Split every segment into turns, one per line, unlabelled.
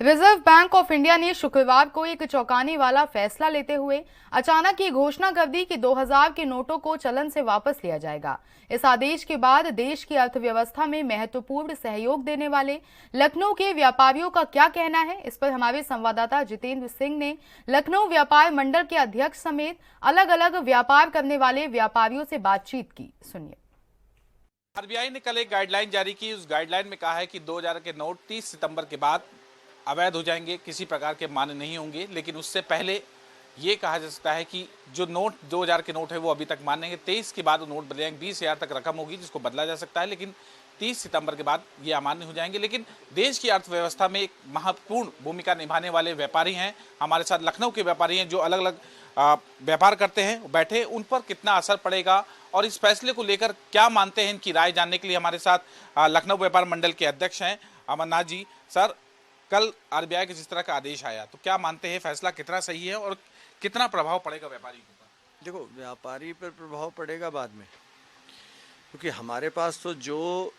Reserve bank of India ने शुक्रवार को एक चौंकाने वाला फैसला लेते हुए अचानक ये घोषणा कर दी कि 2000 के नोटों को चलन से वापस लिया जाएगा। इस आदेश के बाद देश की अर्थव्यवस्था में महत्वपूर्ण सहयोग देने वाले लखनऊ के व्यापारियों का क्या कहना है, इस पर हमारे संवाददाता जितेंद्र सिंह ने लखनऊ व्यापार मंडल के अध्यक्ष समेत अलग अलग व्यापार करने वाले व्यापारियों से बातचीत की। सुनिए।
आरबीआई ने कल एक गाइडलाइन जारी की। उस गाइडलाइन में कहा है कि 2000 के नोट 30 सितंबर के बाद अवैध हो जाएंगे, किसी प्रकार के मान्य नहीं होंगे। लेकिन उससे पहले ये कहा जा सकता है कि जो नोट 2000 के नोट है वो अभी तक मान्य है। 23 के बाद वो नोट बदल जाएंगे, 20,000 तक रकम होगी जिसको बदला जा सकता है, लेकिन 30 सितंबर के बाद ये अमान्य हो जाएंगे। लेकिन देश की अर्थव्यवस्था में एक महत्वपूर्ण भूमिका निभाने वाले व्यापारी हैं हमारे साथ, लखनऊ के व्यापारी हैं जो अलग अलग व्यापार करते हैं, बैठे। उन पर कितना असर पड़ेगा और इस फैसले को लेकर क्या मानते हैं, इनकी राय जानने के लिए हमारे साथ लखनऊ व्यापार मंडल के अध्यक्ष हैं अमरनाथ जी। सर, कल आरबीआई के जिस तरह का आदेश आया तो क्या मानते हैं, फैसला कितना सही है और कितना प्रभाव पड़ेगा व्यापारी पर?
देखो, व्यापारी पर प्रभाव पड़ेगा बाद में, क्योंकि हमारे पास तो जो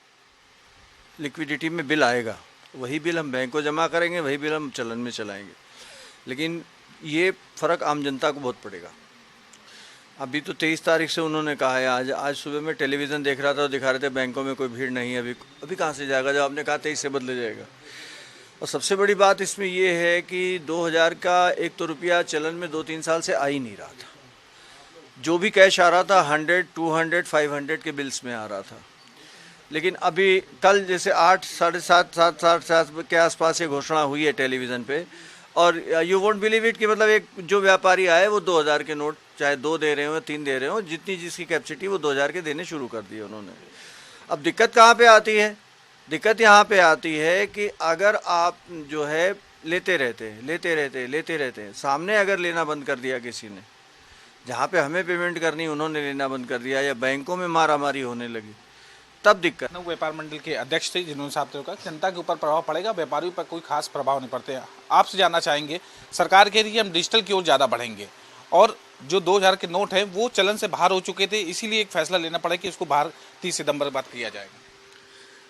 लिक्विडिटी में बिल आएगा वही बिल हम बैंक को जमा करेंगे, वही बिल हम चलन में चलाएंगे। लेकिन ये फ़र्क आम जनता को बहुत पड़ेगा। अभी तो 23 तारीख से उन्होंने कहा है। आज सुबह मैं टेलीविज़न देख रहा था तो दिखा रहे थे बैंकों में कोई भीड़ नहीं है। अभी कहाँ से जाएगा जब आपने कहा 23 से बदले जाएगा। और सबसे बड़ी बात इसमें ये है कि 2000 का एक तो रुपया चलन में 2-3 साल से आ ही नहीं रहा था। जो भी कैश आ रहा था 100, 200, 500 के बिल्स में आ रहा था। लेकिन अभी कल जैसे 8, 7:30, 7:30 के आसपास ये घोषणा हुई है टेलीविज़न पे, और यू वोंट बिलीव इट कि मतलब एक जो व्यापारी आए वो 2000 के नोट चाहे 2 दे रहे हो या 3 दे रहे हो, जितनी जिसकी कैपेसिटी वो 2000 के देने शुरू कर दिए उन्होंने। अब दिक्कत कहाँ पे आती है? दिक्कत यहाँ पे आती है कि अगर आप जो है लेते रहते हैं, सामने अगर लेना बंद कर दिया किसी ने, जहाँ पे हमें पेमेंट करनी उन्होंने लेना बंद कर दिया, या बैंकों में मारामारी होने लगी, तब दिक्कत।
लखनऊ व्यापार मंडल के अध्यक्ष थे जिन्होंने साफ तौर पर जनता के ऊपर प्रभाव पड़ेगा, व्यापारियों पर कोई खास प्रभाव नहीं पड़ते। आपसे जानना चाहेंगे, सरकार कह रही है हम डिजिटल की ओर ज़्यादा बढ़ेंगे और जो 2000 के नोट हैं वो चलन से बाहर हो चुके थे, इसीलिए एक फैसला लेना पड़ा कि उसको बाहर 30 सितंबर बाद किया जाएगा।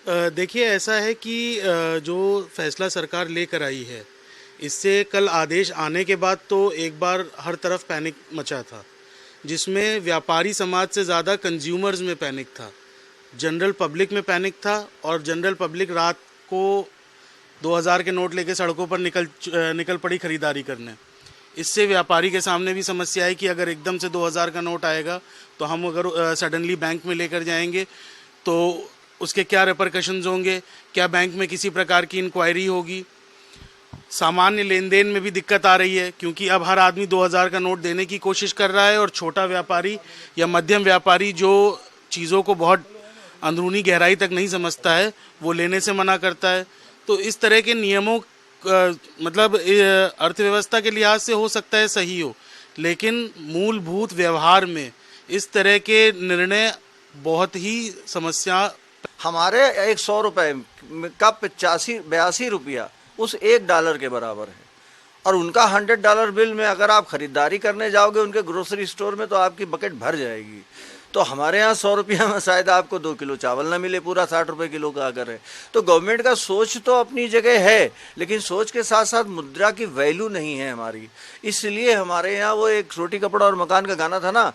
देखिए, ऐसा है कि जो फैसला सरकार लेकर आई है, इससे कल आदेश आने के बाद तो एक बार हर तरफ पैनिक मचा था, जिसमें व्यापारी समाज से ज़्यादा कंज्यूमर्स में पैनिक था, जनरल पब्लिक में पैनिक था। और जनरल पब्लिक रात को 2000 के नोट लेके सड़कों पर निकल पड़ी खरीदारी करने। इससे व्यापारी के सामने भी समस्या है कि अगर एकदम से 2000 का नोट आएगा तो हम अगर सडनली बैंक में लेकर जाएंगे तो उसके क्या रिपरकशंस होंगे, क्या बैंक में किसी प्रकार की इंक्वायरी होगी। सामान्य लेन देन में भी दिक्कत आ रही है, क्योंकि अब हर आदमी 2000 का नोट देने की कोशिश कर रहा है और छोटा व्यापारी या मध्यम व्यापारी जो चीज़ों को बहुत अंदरूनी गहराई तक नहीं समझता है वो लेने से मना करता है। तो इस तरह के नियमों मतलब अर्थव्यवस्था के लिहाज से हो सकता है सही हो, लेकिन मूलभूत व्यवहार में इस तरह के निर्णय बहुत ही समस्या।
हमारे एक 100 रुपये का 82 रुपया उस $1 के बराबर है, और उनका $100 बिल में अगर आप ख़रीदारी करने जाओगे उनके ग्रोसरी स्टोर में तो आपकी बकेट भर जाएगी। तो हमारे यहाँ 100 रुपया में शायद आपको 2 किलो चावल ना मिले, पूरा 60 रुपये किलो का अगर है। तो गवर्नमेंट का सोच तो अपनी जगह है, लेकिन सोच के साथ साथ मुद्रा की वैल्यू नहीं है हमारी। इसलिए हमारे यहाँ वो एक रोटी कपड़ा और मकान का गाना था ना,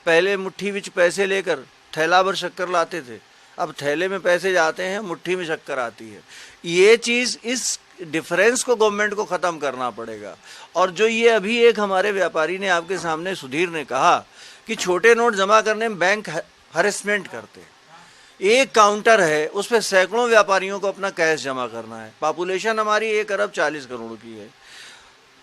पहले मुट्ठी विच पैसे लेकर थैला भर शक्कर लाते थे, अब थैले में पैसे जाते हैं, मुट्ठी में शक्कर आती है। ये चीज़, इस डिफरेंस को गवर्नमेंट को ख़त्म करना पड़ेगा। और जो ये अभी एक हमारे व्यापारी ने आपके सामने, सुधीर ने कहा कि छोटे नोट जमा करने में बैंक हरेसमेंट करते हैं। एक काउंटर है, उस पर सैकड़ों व्यापारियों को अपना कैश जमा करना है। पॉपुलेशन हमारी 1 अरब 40 करोड़ की है।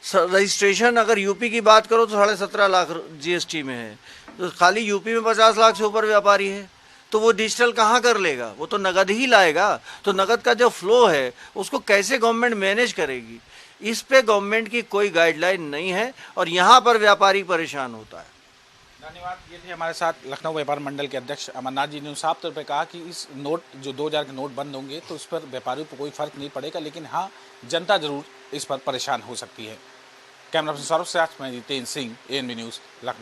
रजिस्ट्रेशन अगर यूपी की बात करो तो 17.5 लाख जीएसटी में है, तो खाली यूपी में 50 लाख से ऊपर व्यापारी है। तो वो डिजिटल कहाँ कर लेगा? वो तो नगद ही लाएगा। तो नगद का जो फ्लो है उसको कैसे गवर्नमेंट मैनेज करेगी? इस पे गवर्नमेंट की कोई गाइडलाइन नहीं है और यहाँ पर व्यापारी परेशान होता है।
धन्यवाद। ये थे हमारे साथ लखनऊ व्यापार मंडल के अध्यक्ष अमरनाथ जी ने साफ तौर पर कहा कि इस नोट जो 2000 के नोट बंद होंगे तो उस पर व्यापारियों को कोई फर्क नहीं पड़ेगा, लेकिन हाँ, जनता जरूर इस पर परेशान हो सकती है। कैमरा पर्सन सौरभ से मैं जितेंद्र सिंह, एएनबी न्यूज़, लखनऊ।